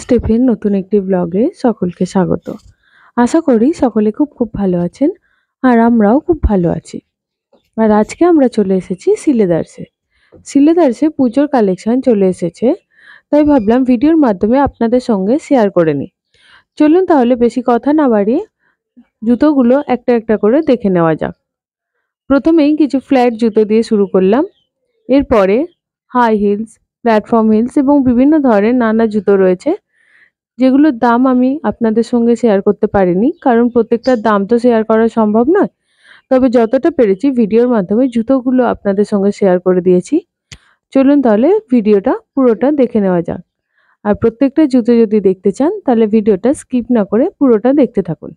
স্টেফের নতুন একটি ব্লগে সকলকে স্বাগত। আশা করি সকলে খুব ভালো আছেন আর আমরাও খুব ভালো আছি। আর আজকে আমরা চলে এসেছি সিলেদার্সে। সিলেদার্সে পুজোর কালেকশন চলে এসেছে, তাই ভাবলাম ভিডিওর মাধ্যমে আপনাদের সঙ্গে শেয়ার করে নিই। চলুন তাহলে বেশি কথা না বাড়িয়ে জুতোগুলো একটা একটা করে দেখে নেওয়া যাক। প্রথমেই কিছু ফ্ল্যাট জুতো দিয়ে শুরু করলাম, এরপরে হাই হিলস, প্ল্যাটফর্ম হিলস এবং বিভিন্ন ধরনের নানা জুতো রয়েছে, যেগুলোর দাম আমি আপনাদের সঙ্গে শেয়ার করতে পারিনি, কারণ প্রত্যেকটার দাম তো শেয়ার করা সম্ভব নয়। তবে যতটা পেরেছি ভিডিওর মাধ্যমে জুতোগুলো আপনাদের সঙ্গে শেয়ার করে দিয়েছি। চলুন তাহলে ভিডিওটা পুরোটা দেখে নেওয়া যাক। আর প্রত্যেকটা জুতো যদি দেখতে চান তাহলে ভিডিওটা স্কিপ না করে পুরোটা দেখতে থাকুন।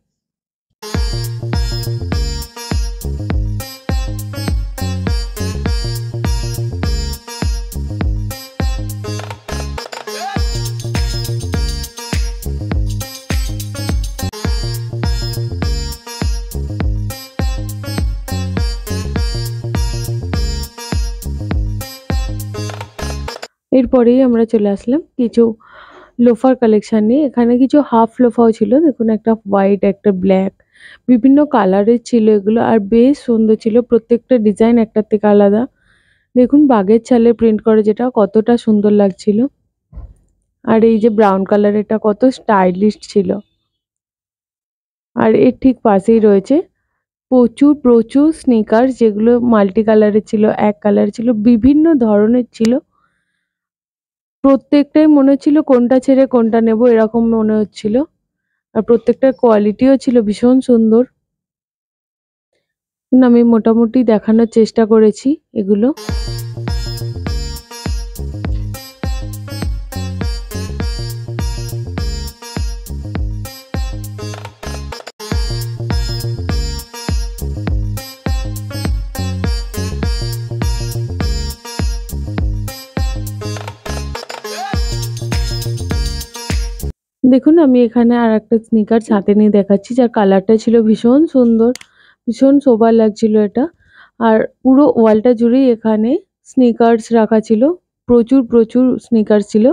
এরপরেই আমরা চলে আসলাম কিছু লোফার কালেকশন নিয়ে। এখানে কিছু হাফ লোফাও ছিল, দেখুন একটা হোয়াইট, একটা ব্ল্যাক, বিভিন্ন কালারের ছিল এগুলো, আর বেশ সুন্দর ছিল। প্রত্যেকটা ডিজাইন একটার থেকে আলাদা। দেখুন বাঘের ছালে প্রিন্ট করে, যেটা কতটা সুন্দর লাগছিল। আর এই যে ব্রাউন কালার, এটা কত স্টাইলিশ ছিল। আর এর ঠিক পাশেই রয়েছে প্রচুর স্নিকার্স, যেগুলো মাল্টি কালারের ছিল, এক কালার ছিল, বিভিন্ন ধরনের ছিল। প্রত্যেকটাই মনে হচ্ছিল কোনটা ছেড়ে কোনটা নেব এরকম মনে হচ্ছিল। আর প্রত্যেকটার কোয়ালিটিও ছিল ভীষণ সুন্দর। আমি মোটামুটি দেখানোর চেষ্টা করেছি এগুলো। দেখুন আমি এখানে আর একটা স্নিকার হাতে নিয়ে দেখাচ্ছি, যার কালারটা ছিল ভীষণ সুন্দর, ভীষণ সোবার লাগছিল এটা। আর পুরো ওয়ালটা জুড়েই এখানে স্নিকার্স রাখা ছিল, প্রচুর স্নিকার্স ছিল।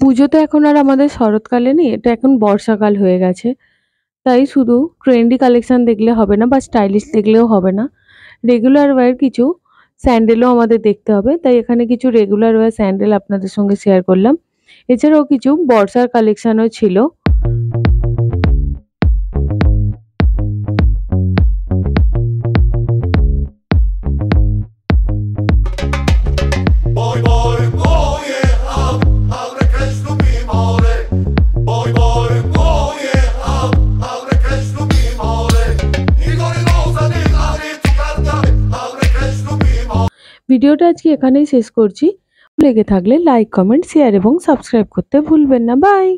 পুজো তো এখন আর আমাদের শরৎকালে নেই, এটা এখন বর্ষাকাল হয়ে গেছে। তাই শুধু ট্রেন্ডি কালেকশন দেখলে হবে না বা স্টাইলিশ দেখলেও হবে না, রেগুলার ওয়্যার কিছু স্যান্ডেলও আমাদের দেখতে হবে। তাই এখানে কিছু রেগুলার ওয়্যার স্যান্ডেল আপনাদের সঙ্গে শেয়ার করলাম। এছাড়াও কিছু বর্ষার কালেকশনও ছিল। ভিডিওটা আজকে এখানেই শেষ করছি। লেগে থাকলে লাইক, কমেন্ট, শেয়ার এবং সাবস্ক্রাইব করতে ভুলবেন না। বাই।